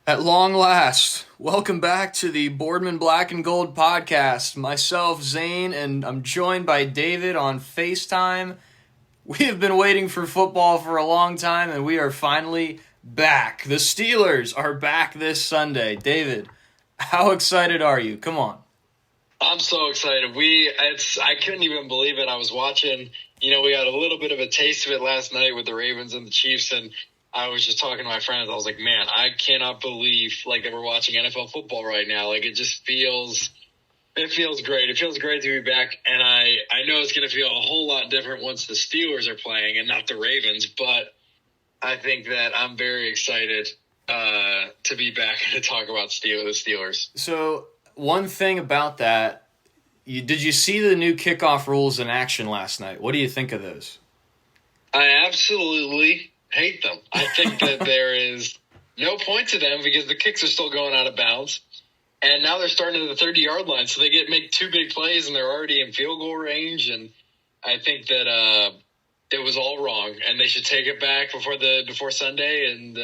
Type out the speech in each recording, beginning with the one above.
At long last, welcome back to the Boardman Black and Gold podcast. Myself, Zane, and I'm joined by David on FaceTime. We have been waiting for football for a long time, and we are finally back. The Steelers are back this Sunday. David, how excited are you? Come on. I'm so excited. I couldn't even believe it. I was watching, we got a little bit of a taste of it last night with the Ravens and the Chiefs, and I was just talking to my friends. I was like, man, I cannot believe that we're watching NFL football right now. It feels great. It feels great to be back, and I know it's going to feel a whole lot different once the Steelers are playing and not the Ravens, but I think that I'm very excited to be back and to talk about the Steelers. So, one thing about that, did you see the new kickoff rules in action last night? What do you think of those? I absolutely hate them. I think that there is no point to them because the kicks are still going out of bounds. And now they're starting at the 30-yard line, so they make two big plays, and they're already in field goal range. And I think that it was all wrong, and they should take it back before Sunday and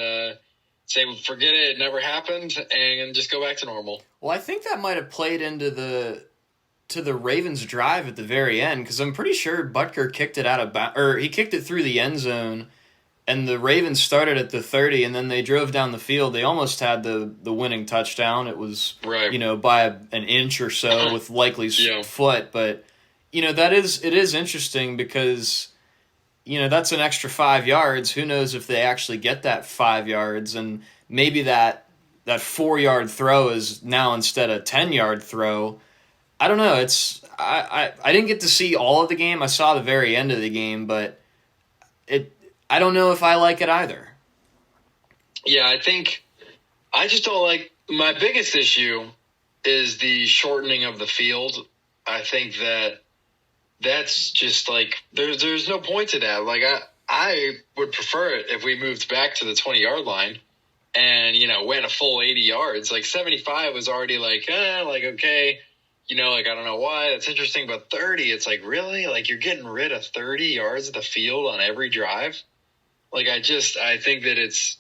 say, forget it never happened, and just go back to normal. Well, I think that might have played into the Ravens' drive at the very end, because I'm pretty sure Butker kicked it out of bounds, or he kicked it through the end zone, and the Ravens started at the 30, and then they drove down the field. They almost had the winning touchdown. It was, right, by an inch or so with Likely's foot. But, it is interesting because, that's an extra 5 yards. Who knows if they actually get that 5 yards, and maybe that 4-yard throw is now instead a 10-yard throw. I don't know. I didn't get to see all of the game. I saw the very end of the game, but I don't know if I like it either. Yeah, I just don't like. My biggest issue is the shortening of the field. I think that's just there's no point to that. I would prefer it if we moved back to the 20-yard line and went a full 80 yards. 75 was already okay. I don't know why. That's interesting, but 30, it's really? You're getting rid of 30 yards of the field on every drive? I think that it's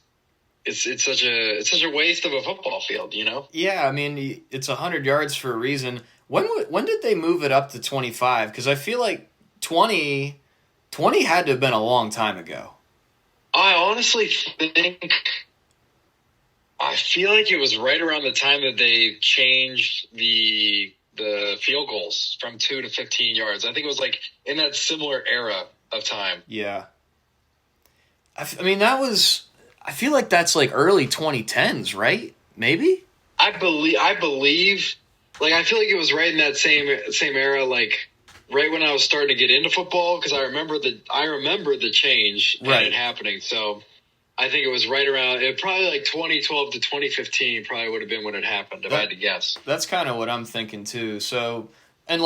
such a waste of a football field, Yeah, I mean, it's 100 yards for a reason. When did they move it up to 25? Because I feel like 20 had to have been a long time ago. I honestly feel like it was right around the time that they changed the field goals from 2 to 15 yards. I think it was in that similar era of time. Yeah. I mean, I feel like that's early 2010s, right? Maybe? I believe, I feel like it was right in that same era, right when I was starting to get into football, because I remember the change and it happening. So I think it was right around, probably 2012 to 2015 probably would have been when it happened, if I had to guess. That's kind of what I'm thinking too. So, and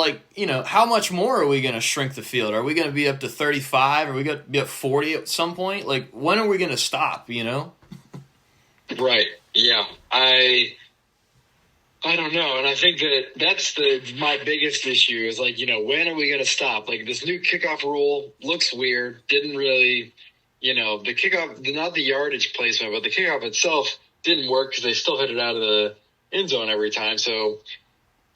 how much more are we going to shrink the field? Are we going to be up to 35? Are we going to be at 40 at some point? When are we going to stop, Right. Yeah. I don't know. And I think that's my biggest issue is when are we going to stop? This new kickoff rule looks weird. Didn't really, the kickoff, not the yardage placement, but the kickoff itself didn't work because they still hit it out of the end zone every time. So,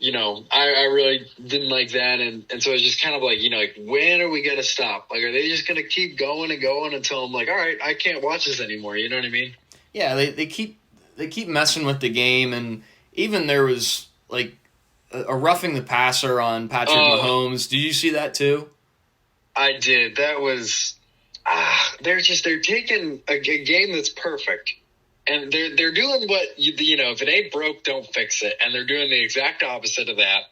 I really didn't like that. And so it's just kind of when are we going to stop? Are they just going to keep going and going until I'm all right, I can't watch this anymore. You know what I mean? Yeah, they keep messing with the game. And even there was a roughing the passer on Patrick Mahomes. Did you see that too? I did. That was, they're taking a game that's perfect. And they're doing what, if it ain't broke, don't fix it. And they're doing the exact opposite of that.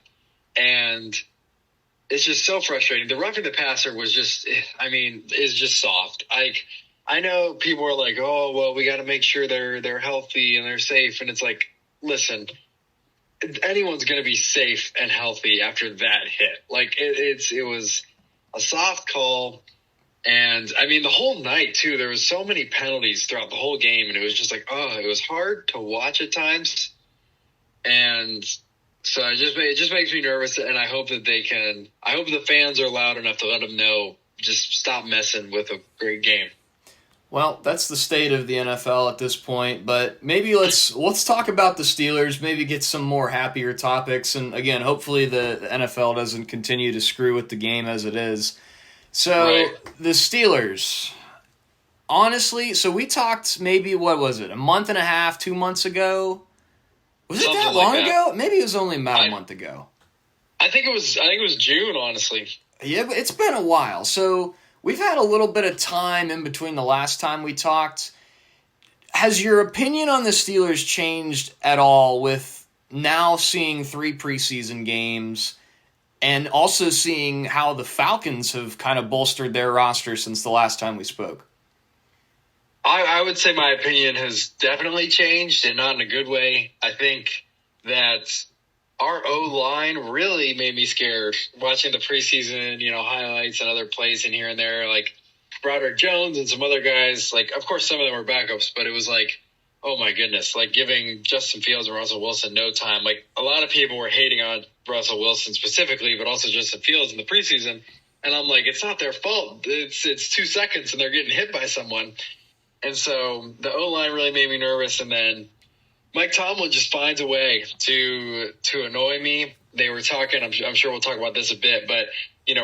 And it's just so frustrating. The roughing the passer was is just soft. I know people are oh, well, we got to make sure they're healthy and they're safe. And it's listen, anyone's going to be safe and healthy after that hit. It was a soft call. And, the whole night, too, there was so many penalties throughout the whole game, and it was just it was hard to watch at times. And so it just makes me nervous, and I hope that the fans are loud enough to let them know, just stop messing with a great game. Well, that's the state of the NFL at this point, but maybe let's talk about the Steelers, maybe get some more happier topics, and again, hopefully the NFL doesn't continue to screw with the game as it is. So, Right. the Steelers, honestly, so we talked maybe, what was it, a month and a half, 2 months ago? Was it Something that like long that. ago? Maybe it was only about a month ago. I think it was June, honestly. Yeah, but it's been a while. So we've had a little bit of time in between the last time we talked. Has your opinion on the Steelers changed at all with now seeing 3 preseason games and also seeing how the Falcons have kind of bolstered their roster since the last time we spoke? I would say my opinion has definitely changed, and not in a good way. I think that our O-line really made me scared watching the preseason, highlights and other plays in here and there, like Broderick Jones and some other guys. Like, of course, some of them were backups, but it was like, oh my goodness, like giving Justin Fields and Russell Wilson no time. Like, a lot of people were hating on Russell Wilson specifically, but also Justin Fields in the preseason. And I'm like, it's not their fault. It's 2 seconds and they're getting hit by someone. And so the O-line really made me nervous. And then Mike Tomlin just finds a way to annoy me. They were talking, I'm sure we'll talk about this a bit, but,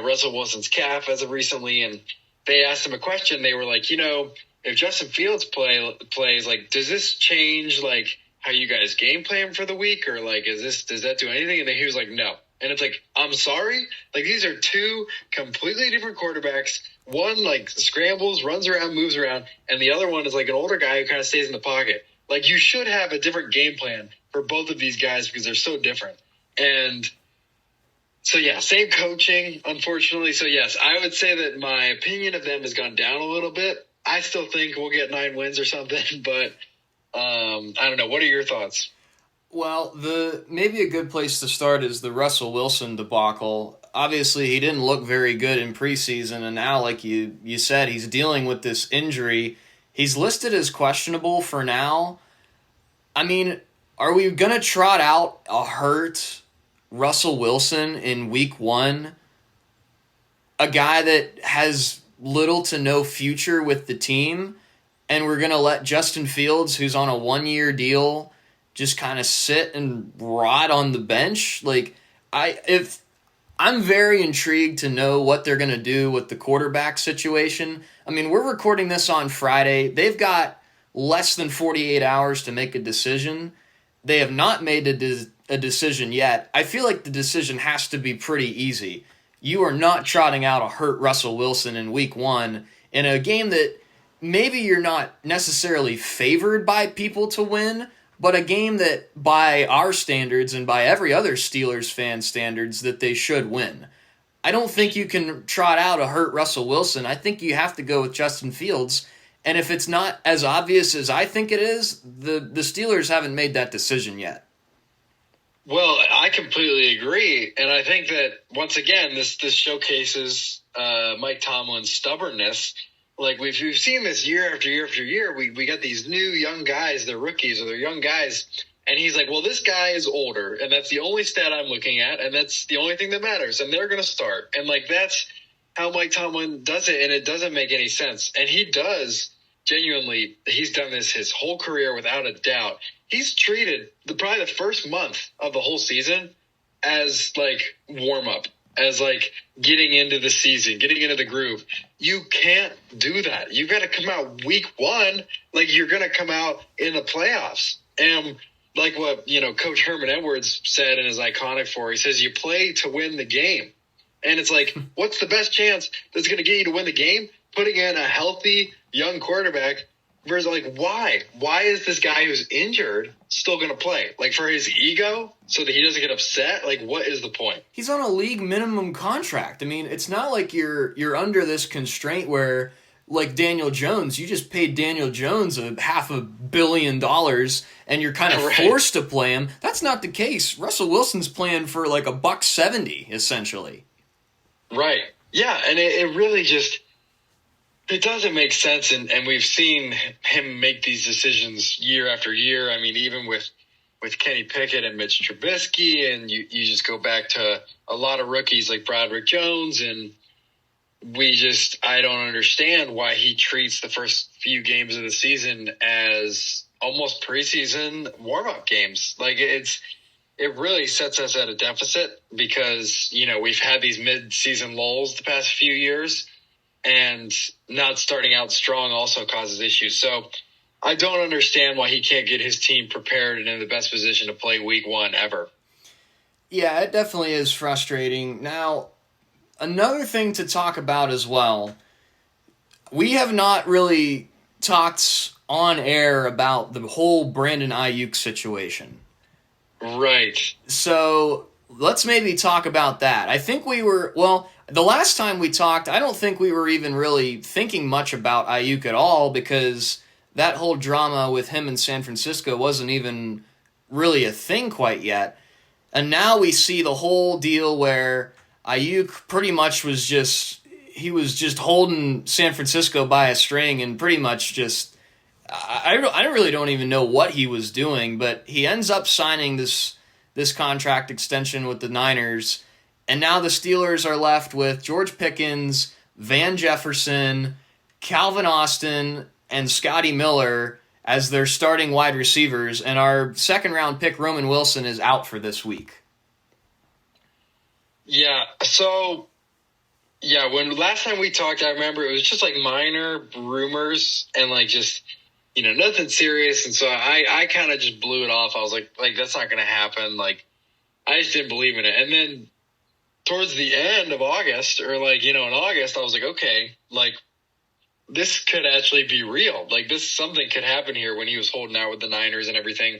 Russell Wilson's calf as of recently, and they asked him a question. They were like, if Justin Fields plays, like, does this change, like, how you guys game plan for the week? Or, like, does that do anything? And then he was like, no. And it's like, I'm sorry? Like, these are 2 completely different quarterbacks. One, like, scrambles, runs around, moves around, and the other one is like an older guy who kind of stays in the pocket. Like, you should have a different game plan for both of these guys because they're so different. And so, yeah, same coaching, unfortunately. So, yes, I would say that my opinion of them has gone down a little bit. I still think we'll get 9 wins or something, but I don't know. What are your thoughts? Well, maybe a good place to start is the Russell Wilson debacle. Obviously, he didn't look very good in preseason, and now, like you said, he's dealing with this injury. He's listed as questionable for now. I mean, are we going to trot out a hurt Russell Wilson in week 1? A guy that has little to no future with the team, and we're going to let Justin Fields, who's on a 1-year deal, just kind of sit and rot on the bench? Like, I'm very intrigued to know what they're going to do with the quarterback situation. I mean, we're recording this on Friday. They've got less than 48 hours to make a decision. They have not made a decision yet. I feel like the decision has to be pretty easy. You are not trotting out a hurt Russell Wilson in week 1 in a game that maybe you're not necessarily favored by people to win, but a game that by our standards and by every other Steelers fan standards that they should win. I don't think you can trot out a hurt Russell Wilson. I think you have to go with Justin Fields. And if it's not as obvious as I think it is, the Steelers haven't made that decision yet. Well, I completely agree. And I think that, once again, this showcases Mike Tomlin's stubbornness. Like, we've seen this year after year after year. We got these new young guys, they're rookies or they're young guys, and he's like, well, this guy is older, and that's the only stat I'm looking at, and that's the only thing that matters, and they're going to start. And, like, that's how Mike Tomlin does it, and it doesn't make any sense. And he does, genuinely, he's done this his whole career without a doubt. He's treated probably the first month of the whole season as, like, warm-up, as, like, getting into the season, getting into the groove. You can't do that. You've got to come out week 1 like you're going to come out in the playoffs. And like what, Coach Herman Edwards said in his Iconic 4, he says, you play to win the game. And it's like, what's the best chance that's going to get you to win the game? Putting in a healthy young quarterback versus, like, why? Why is this guy who's injured still going to play? Like, for his ego, so that he doesn't get upset? Like, what is the point? He's on a league minimum contract. I mean, it's not like you're under this constraint where, like Daniel Jones, you just paid Daniel Jones $500 million and you're kind of forced to play him. That's not the case. Russell Wilson's playing for like $170 essentially. Right. Yeah, and it really just, it doesn't make sense, and we've seen him make these decisions year after year. I mean, even with Kenny Pickett and Mitch Trubisky, and you just go back to a lot of rookies like Broderick Jones, and I don't understand why he treats the first few games of the season as almost preseason warm-up games. Like, it really sets us at a deficit because, we've had these mid-season lulls the past few years, and not starting out strong also causes issues. So I don't understand why he can't get his team prepared and in the best position to play week one ever. Yeah, it definitely is frustrating. Now, another thing to talk about as well, we have not really talked on air about the whole Brandon Ayuk situation. Right. So let's maybe talk about that. I think the last time we talked, I don't think we were even really thinking much about Ayuk at all because that whole drama with him in San Francisco wasn't even really a thing quite yet. And now we see the whole deal where Ayuk pretty much was just holding San Francisco by a string and pretty much just I really don't even know what he was doing, but he ends up signing this contract extension with the Niners, and now the Steelers are left with George Pickens, Van Jefferson, Calvin Austin, and Scotty Miller as their starting wide receivers, and our second-round pick, Roman Wilson, is out for this week. Yeah, so, when last time we talked, I remember it was just like minor rumors and just, nothing serious. And so I kind of just blew it off. I was like, that's not going to happen. I just didn't believe in it. And then towards the end of August or in August, I was like, okay, this could actually be real. Something could happen here when he was holding out with the Niners and everything.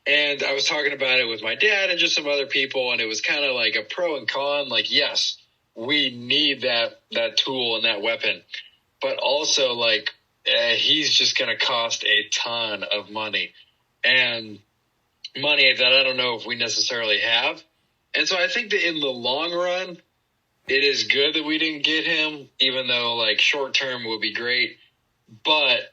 And I was talking about it with my dad and just some other people, and it was kind of like a pro and con. Yes, we need that tool and that weapon. But also, he's just going to cost a ton of money. And money that I don't know if we necessarily have. And so I think that in the long run, it is good that we didn't get him, even though short term would be great. But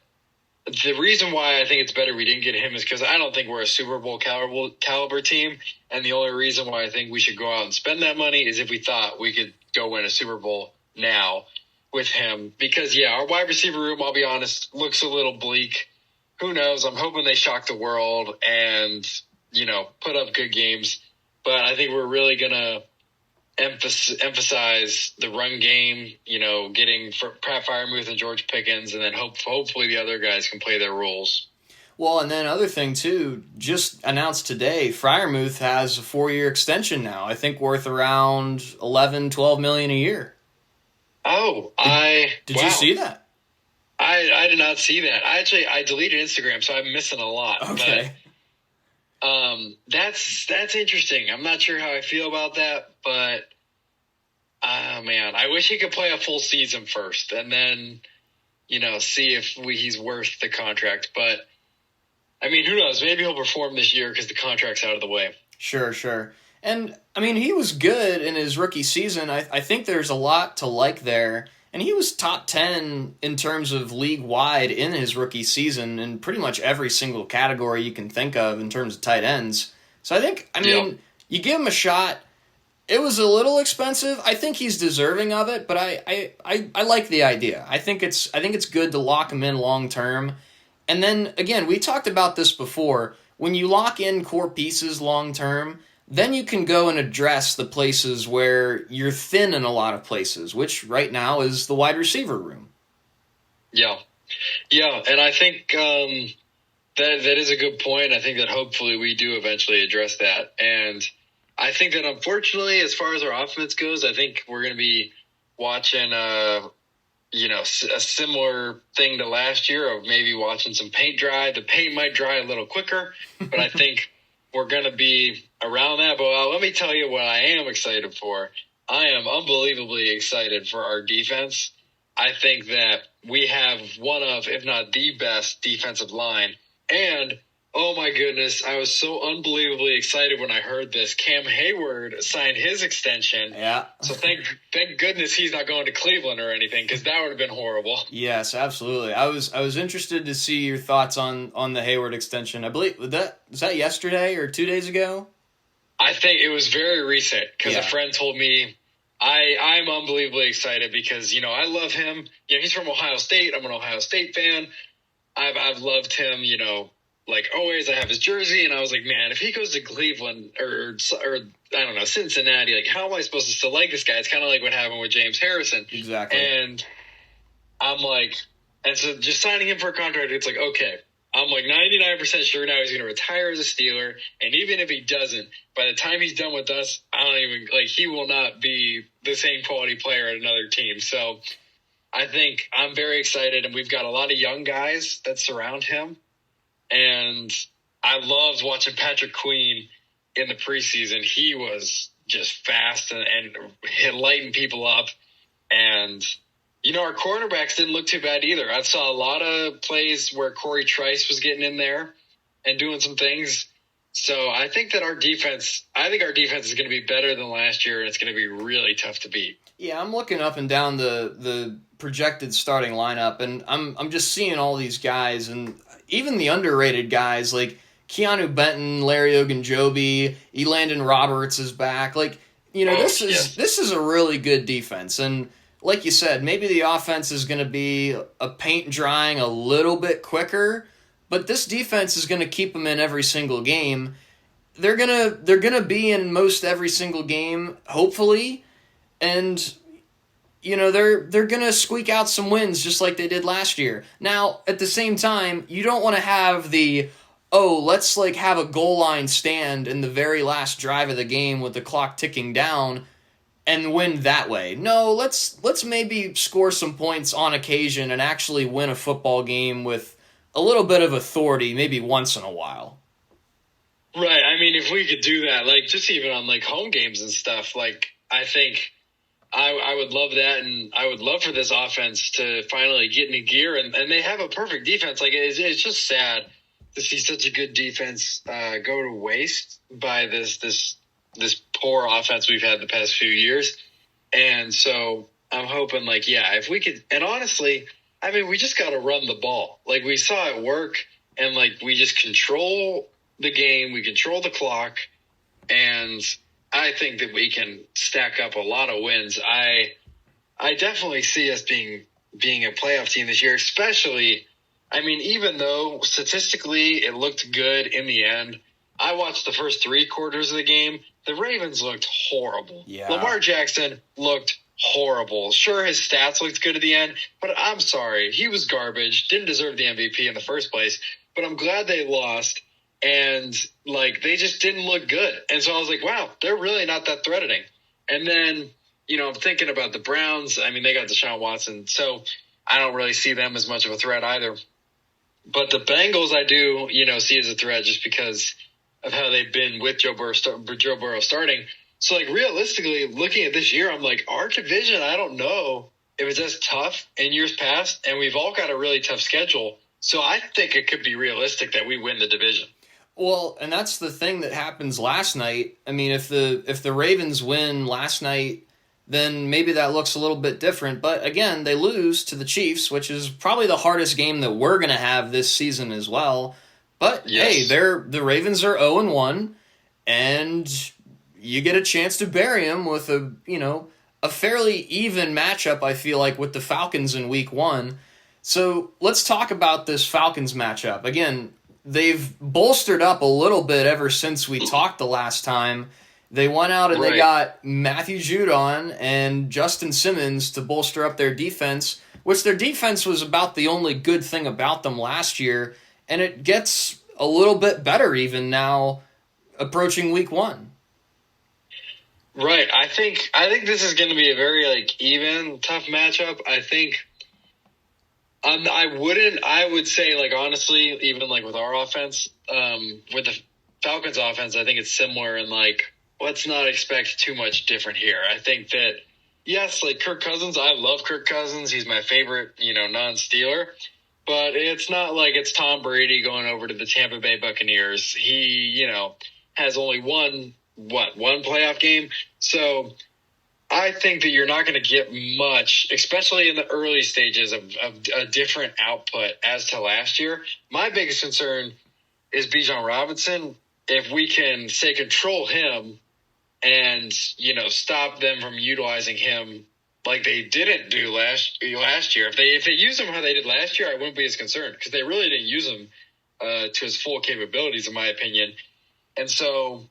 the reason why I think it's better we didn't get him is because I don't think we're a Super Bowl caliber team. And the only reason why I think we should go out and spend that money is if we thought we could go win a Super Bowl now with him. Because, our wide receiver room, I'll be honest, looks a little bleak. Who knows? I'm hoping they shock the world and, put up good games. But I think we're really going to emphasize the run game, getting Pat Freiermuth and George Pickens, and then hopefully the other guys can play their roles. Well, and then other thing, too, just announced today, Freiermuth has a 4-year extension now, I think worth around $11-12 million a year. Oh, Did you see that? I did not see that. I deleted Instagram, so I'm missing a lot. Okay. But, that's interesting. I'm not sure how I feel about that, but man, I wish he could play a full season first and then, see if he's worth the contract. But, I mean, who knows? Maybe he'll perform this year because the contract's out of the way. Sure. And, I mean, he was good in his rookie season. I think there's a lot to like there. And he was top 10 in terms of league-wide in his rookie season in pretty much every single category you can think of in terms of tight ends. So you give him a shot. It was a little expensive. I think he's deserving of it, but I like the idea. I think it's good to lock him in long-term. And then, again, we talked about this before. When you lock in core pieces long-term, then you can go and address the places where you're thin in a lot of places, which right now is the wide receiver room. Yeah, and I think that is a good point. I think that hopefully we do eventually address that. And I think that unfortunately, as far as our offense goes, I think we're going to be watching a similar thing to last year of maybe watching some paint dry. The paint might dry a little quicker, but I think we're going to be around that. But let me tell you what I am excited for. I am unbelievably excited for our defense. I think that we have one of, if not the best defensive line. And, oh my goodness, I was so unbelievably excited when I heard this. Cam Hayward signed his extension. Yeah. So thank goodness he's not going to Cleveland or anything, because that would have been horrible. Yes, absolutely. I was interested to see your thoughts on the Hayward extension. I believe was that yesterday or 2 days ago? I think it was very recent because a friend told me I'm unbelievably excited because, I love him. He's from Ohio State. I'm an Ohio State fan. I've loved him, like always. I have his jersey, and I was like, man, if he goes to Cleveland or I don't know, Cincinnati, like, how am I supposed to still like this guy? It's kind of like what happened with James Harrison. Exactly. And I'm like, and so just signing him for a contract, it's like, okay, I'm like 99% sure now he's going to retire as a Steeler. And even if he doesn't, by the time he's done with us, he will not be the same quality player at another team. So I think I'm very excited, and we've got a lot of young guys that surround him. And I loved watching Patrick Queen in the preseason. He was just fast and lighting people up. And our cornerbacks didn't look too bad either. I saw a lot of plays where Corey Trice was getting in there and doing some things. So I think that our defense is going to be better than last year, and it's going to be really tough to beat. Yeah, I'm looking up and down the projected starting lineup, and I'm just seeing all these guys, and even the underrated guys like Keanu Benton, Larry Ogunjobi, Elandon Roberts is back. Like, this is a really good defense, and like you said, maybe the offense is going to be a paint drying a little bit quicker, but this defense is going to keep them in every single game. They're gonna be in most every single game, hopefully, and they're gonna squeak out some wins just like they did last year. Now, at the same time, you don't want to have let's have a goal line stand in the very last drive of the game with the clock ticking down and win that way. No, let's maybe score some points on occasion and actually win a football game with a little bit of authority, maybe once in a while. Right. I mean, if we could do that, just even on home games and stuff, I think I would love that, and I would love for this offense to finally get into gear, and they have a perfect defense. It's just sad to see such a good defense go to waste by this poor offense we've had the past few years. And so I'm hoping if we could, and honestly, I mean, we just got to run the ball. We saw it work, and we just control the game. We control the clock, and I think that we can stack up a lot of wins. I definitely see us being a playoff team this year, especially, I mean, even though statistically it looked good in the end, I watched the first 3 quarters of the game. The Ravens looked horrible. Yeah. Lamar Jackson looked horrible. Sure, his stats looked good at the end, but I'm sorry. He was garbage. Didn't deserve the MVP in the first place, but I'm glad they lost. And, they just didn't look good. And so I was like, wow, they're really not that threatening. And then, I'm thinking about the Browns. I mean, they got Deshaun Watson, so I don't really see them as much of a threat either. But the Bengals I do, see as a threat just because of how they've been with Joe Burrow starting. So, realistically, looking at this year, I'm like, our division, I don't know if it's as tough in years past, and we've all got a really tough schedule. So I think it could be realistic that we win the division. Well, and that's the thing that happens last night. I mean, if the Ravens win last night, then maybe that looks a little bit different. But again, they lose to the Chiefs, which is probably the hardest game that we're going to have this season as well. But yes. Hey, the Ravens are 0-1, and you get a chance to bury them with a fairly even matchup, I feel like, with the Falcons in Week 1. So let's talk about this Falcons matchup. Again, they've bolstered up a little bit ever since we talked the last time. They went out and They got Matthew Judon and Justin Simmons to bolster up their defense, which their defense was about the only good thing about them last year, and it gets a little bit better even now approaching Week 1. Right. I think this is going to be a very even, tough matchup. I think I would say honestly, even with our offense, with the Falcons offense, I think it's similar and let's not expect too much different here. I think that, yes, Kirk Cousins, I love Kirk Cousins. He's my favorite, non-Steeler. But it's not like it's Tom Brady going over to the Tampa Bay Buccaneers. He, has only one playoff game. So I think that you're not going to get much, especially in the early stages of a different output as to last year. My biggest concern is Bijan Robinson. If we can, say, control him and, stop them from utilizing him like they didn't do last year. If they use him how they did last year, I wouldn't be as concerned because they really didn't use him to his full capabilities, in my opinion. And so,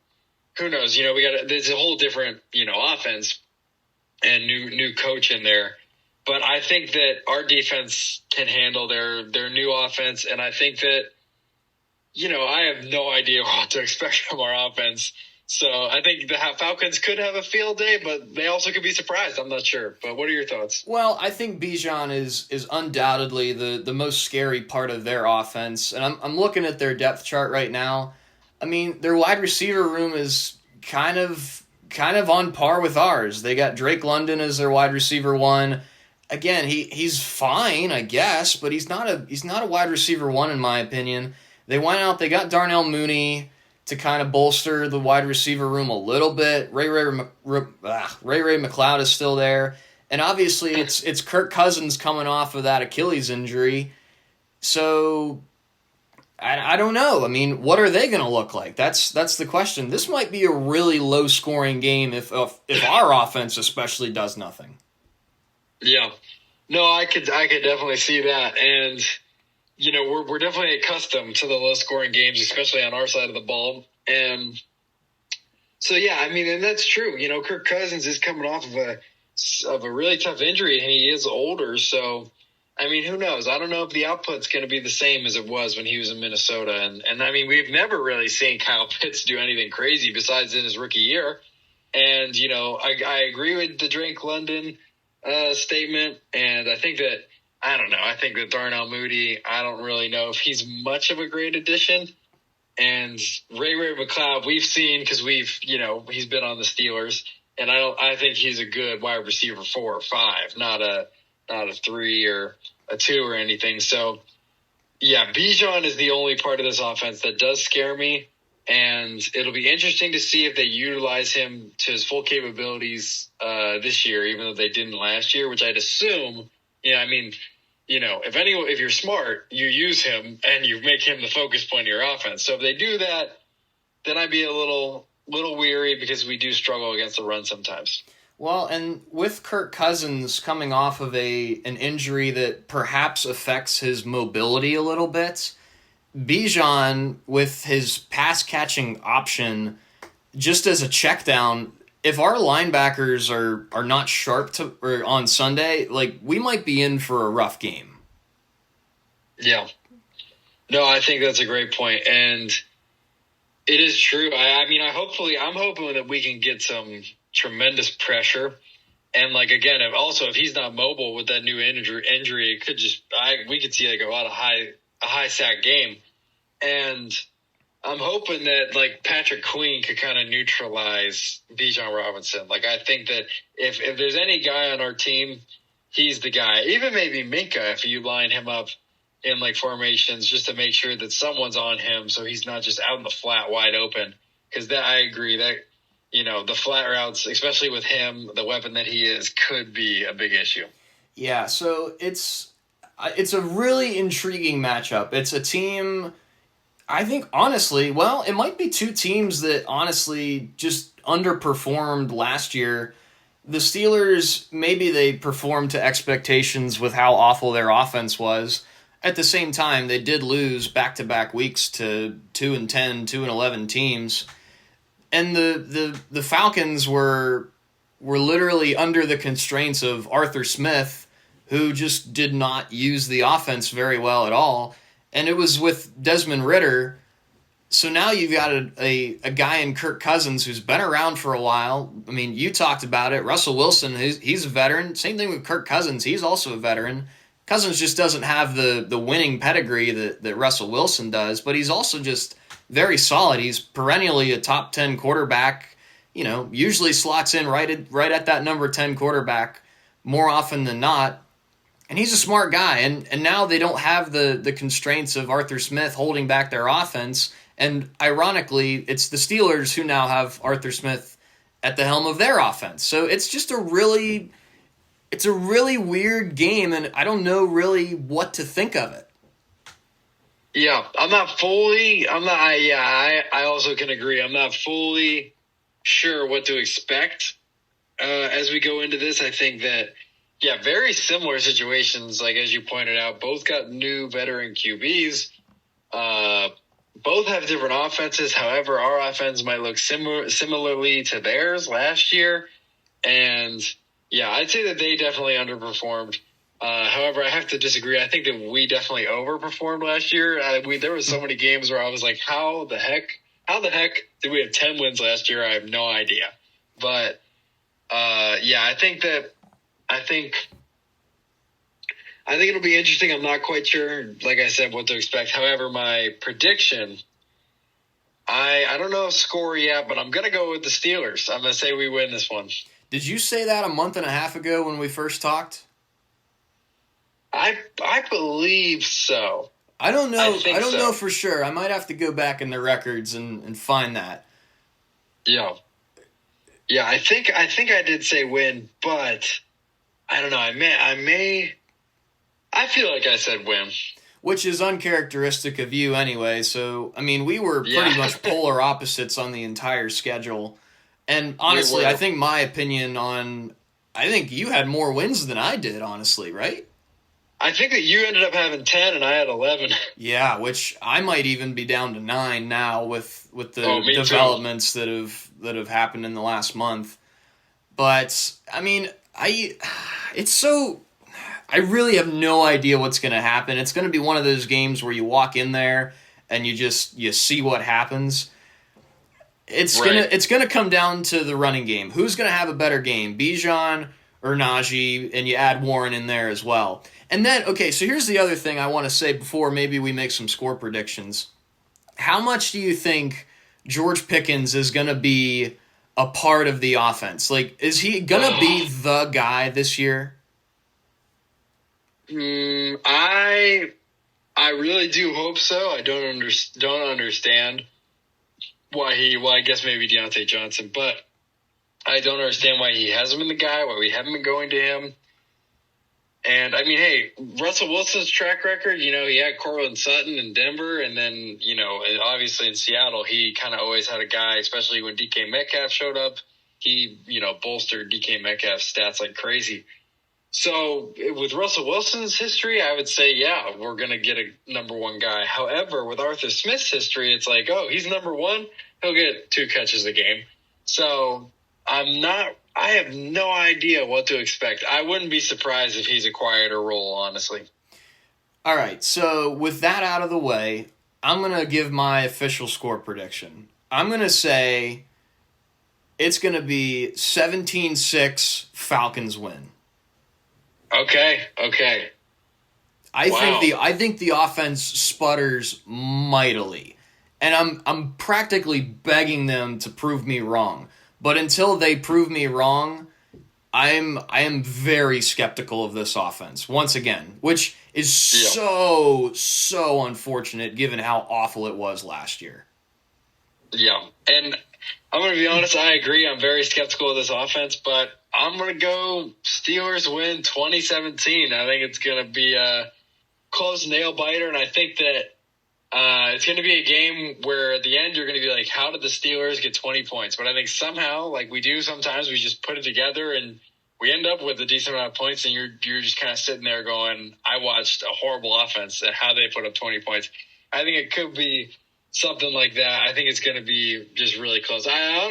who knows? There's a whole different, offense and new coach in there. But I think that our defense can handle their new offense, and I think that, I have no idea what to expect from our offense. So I think the Falcons could have a field day, but they also could be surprised. I'm not sure. But what are your thoughts? Well, I think Bijan is undoubtedly the most scary part of their offense. And I'm looking at their depth chart right now. I mean, their wide receiver room is kind of on par with ours. They got Drake London as their wide receiver 1. Again, he's fine, I guess, but he's not a wide receiver 1 in my opinion. They went out, they got Darnell Mooney to kind of bolster the wide receiver room a little bit. Ray McLeod is still there. And obviously it's Kirk Cousins coming off of that Achilles injury. So I don't know. I mean, what are they going to look like? That's the question. This might be a really low-scoring game if our offense especially does nothing. Yeah. No, I could definitely see that. And we're definitely accustomed to the low-scoring games, especially on our side of the ball. And so, yeah, I mean, and that's true. Kirk Cousins is coming off of a really tough injury, and he is older. So, I mean, who knows? I don't know if the output's going to be the same as it was when he was in Minnesota. And I mean, we've never really seen Kyle Pitts do anything crazy besides in his rookie year. And, I agree with the Drake London statement, and I think that I think that Darnell Mooney, I don't really know if he's much of a great addition. And Ray McLeod, we've seen because he's been on the Steelers, and I think he's a good wide receiver 4 or 5, not a 3 or a 2 or anything. So yeah, Bijan is the only part of this offense that does scare me, and it'll be interesting to see if they utilize him to his full capabilities this year, even though they didn't last year, which I'd assume. If you're smart, you use him and you make him the focus point of your offense. So if they do that, then I'd be a little weary because we do struggle against the run sometimes. Well, and with Kirk Cousins coming off of an injury that perhaps affects his mobility a little bit, Bijan with his pass-catching option, just as a check down, if our linebackers are not sharp on Sunday, we might be in for a rough game. Yeah. No, I think that's a great point. And it is true. I'm hoping that we can get some tremendous pressure. And again, if he's not mobile with that new injury, it could we could see a lot of high sack game. And I'm hoping that Patrick Queen could kind of neutralize Bijan Robinson. I think that if there's any guy on our team, he's the guy. Even maybe Minka, if you line him up in formations, just to make sure that someone's on him, so he's not just out in the flat wide open. Because I agree that the flat routes, especially with him, the weapon that he is, could be a big issue. Yeah, so it's a really intriguing matchup. It's a team. I think, honestly, it might be 2 teams that honestly just underperformed last year. The Steelers, maybe they performed to expectations with how awful their offense was. At the same time, they did lose back-to-back weeks to 2-10, 2-11 teams. And the Falcons were literally under the constraints of Arthur Smith, who just did not use the offense very well at all. And it was with Desmond Ridder. So now you've got a guy in Kirk Cousins who's been around for a while. I mean, you talked about it. Russell Wilson, he's a veteran. Same thing with Kirk Cousins. He's also a veteran. Cousins just doesn't have the winning pedigree that Russell Wilson does, but he's also just very solid. He's perennially a top 10 quarterback, usually slots in right at that number 10 quarterback more often than not. And he's a smart guy, and now they don't have the constraints of Arthur Smith holding back their offense. And ironically, it's the Steelers who now have Arthur Smith at the helm of their offense. So it's just a really weird game, and I don't know really what to think of it. Yeah, I also can agree. I'm not fully sure what to expect as we go into this. I think that, yeah, very similar situations. Like, as you pointed out, both got new veteran QBs. Both have different offenses. However, our offense might look similarly to theirs last year. And, yeah, I'd say that they definitely underperformed. However, I have to disagree. I think that we definitely overperformed last year. There were so many games where I was like, how the heck did we have 10 wins last year? I have no idea. But, yeah, I think it'll be interesting. I'm not quite sure, like I said, what to expect. However, my prediction, I don't know a score yet, but I'm going to go with the Steelers. I'm going to say we win this one. Did you say that a month and a half ago when we first talked? I believe so. I don't know. I don't know for sure. I might have to go back in the records and find that. Yeah. Yeah, I think I did say win, but I don't know. I feel like I said win. Which is uncharacteristic of you anyway. So, I mean, we were pretty much polar opposites on the entire schedule. And honestly, I think my opinion I think you had more wins than I did, honestly, right? I think that you ended up having 10 and I had 11. Yeah, which I might even be down to 9 now with the developments that have happened in the last month. But I mean, I really have no idea what's going to happen. It's going to be one of those games where you walk in there and you see what happens. It's gonna come down to the running game. Who's going to have a better game, Bijan or Najee? And you add Warren in there as well. And then, okay, so here's the other thing I want to say before maybe we make some score predictions. How much do you think George Pickens is going to be a part of the offense? Like, is he going to be the guy this year? I really do hope so. I don't understand why I guess maybe Deontay Johnson, but I don't understand why he hasn't been the guy, why we haven't been going to him. And, I mean, hey, Russell Wilson's track record, he had Courtland Sutton in Denver, and then, obviously in Seattle, he kind of always had a guy, especially when DK Metcalf showed up. He, bolstered DK Metcalf's stats like crazy. So with Russell Wilson's history, I would say, yeah, we're going to get a number one guy. However, with Arthur Smith's history, it's like, oh, he's number one. He'll get 2 catches a game. So I have no idea what to expect. I wouldn't be surprised if he's a quieter role, honestly. All right, so with that out of the way, I'm going to give my official score prediction. I'm going to say it's going to be 17-6 Falcons win. Okay. I think the offense sputters mightily, and I'm practically begging them to prove me wrong. But until they prove me wrong, I am very skeptical of this offense once again, which is so unfortunate given how awful it was last year. Yeah, and I'm going to be honest, I agree. I'm very skeptical of this offense, but I'm going to go Steelers win 2017. I think it's going to be a close nail-biter, and I think that it's going to be a game where at the end you're going to be like, how did the Steelers get 20 points? But I think somehow, like we do sometimes, we just put it together and we end up with a decent amount of points, and you're just kind of sitting there going, I watched a horrible offense and how they put up 20 points. I think it could be something like that. I think it's going to be just really close. I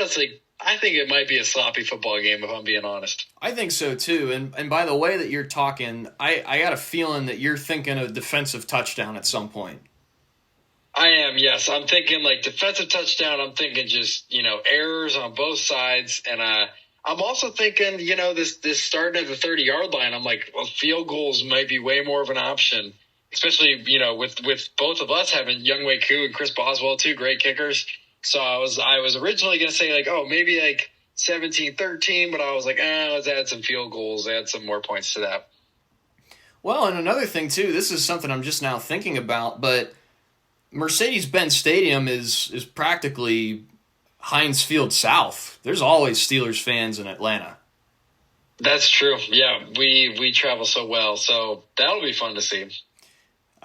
think it might be a sloppy football game, if I'm being honest. I think so, too. And by the way that you're talking, I got a feeling that you're thinking of defensive touchdown at some point. I am, yes. I'm thinking like defensive touchdown. I'm thinking just, errors on both sides. And I'm also thinking, this starting at the 30-yard line, I'm like, well, field goals might be way more of an option, especially, with both of us having Younghoe Koo and Chris Boswell, 2 great kickers. So I was originally going to say like, oh, maybe like 17-13, but I was like, let's add some field goals, add some more points to that. Well, and another thing, too, this is something I'm just now thinking about, but Mercedes-Benz Stadium is practically Heinz Field South. There's always Steelers fans in Atlanta. That's true. Yeah, we travel so well, so that'll be fun to see.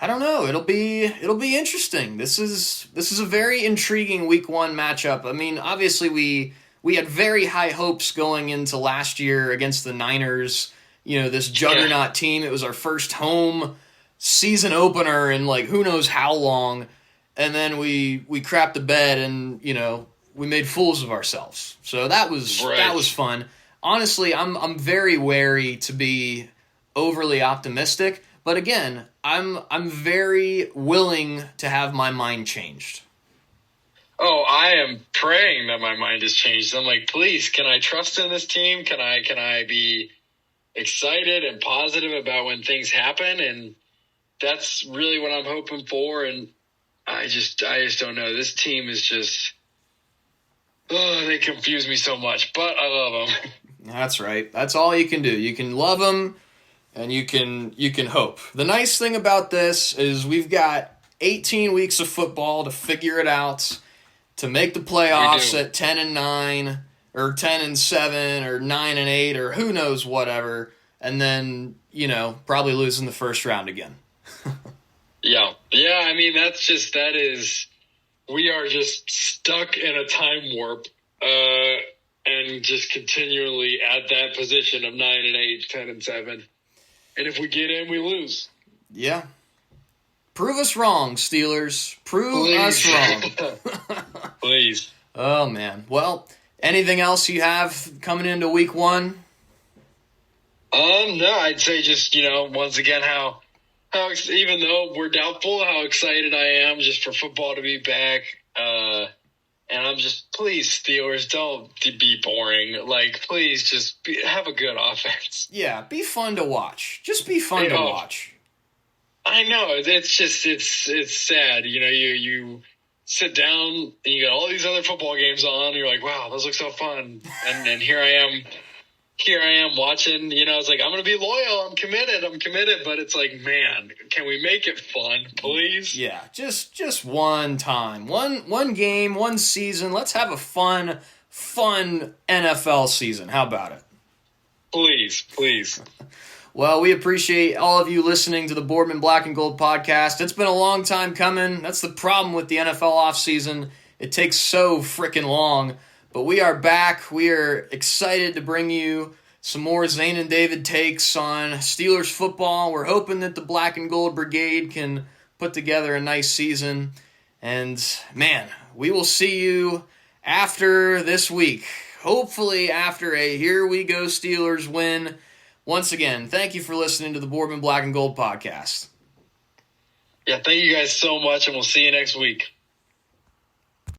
I don't know. It'll be interesting. This is a very intriguing Week 1 matchup. I mean, obviously we we had very high hopes going into last year against the Niners, this juggernaut team. It was our first home season opener in like who knows how long. And then we crapped the bed and, we made fools of ourselves. So that was fun. Honestly, I'm very wary to be overly optimistic, but again, I'm very willing to have my mind changed. Oh, I am praying that my mind has changed. I'm like, please, can I trust in this team? Can I be excited and positive about when things happen? And that's really what I'm hoping for. And I just don't know. This team is just, they confuse me so much, but I love them. That's right. That's all you can do. You can love them and you can hope. The nice thing about this is we've got 18 weeks of football to figure it out, to make the playoffs at 10-9 or 10-7 or 9-8 or who knows whatever, and then, probably losing the first round again. Yeah. I mean, we are just stuck in a time warp, and just continually at that position of 9-8, 10-7. And if we get in, we lose. Yeah. Prove us wrong, Steelers. Prove us wrong. Please. Oh, man. Well, anything else you have coming into week 1? No, I'd say just, once again, how even though we're doubtful, how excited I am just for football to be back. And I'm just, please, Steelers, don't be boring. Like, please just have a good offense. Yeah, be fun to watch. Just be fun to watch. I know. It's sad. You sit down and you got all these other football games on. And you're like, wow, those look so fun. And here I am watching, it's like, I'm going to be loyal. I'm committed. But it's like, man, can we make it fun, please? Yeah, just one time. One game, one season. Let's have a fun NFL season. How about it? Please. Well, we appreciate all of you listening to the Boardman Black and Gold podcast. It's been a long time coming. That's the problem with the NFL offseason. It takes so freaking long. But we are back. We are excited to bring you some more Zane and David takes on Steelers football. We're hoping that the Black and Gold Brigade can put together a nice season. And, man, we will see you after this week. Hopefully after a Here We Go Steelers win. Once again, thank you for listening to the Boardman Black and Gold podcast. Yeah, thank you guys so much, and we'll see you next week.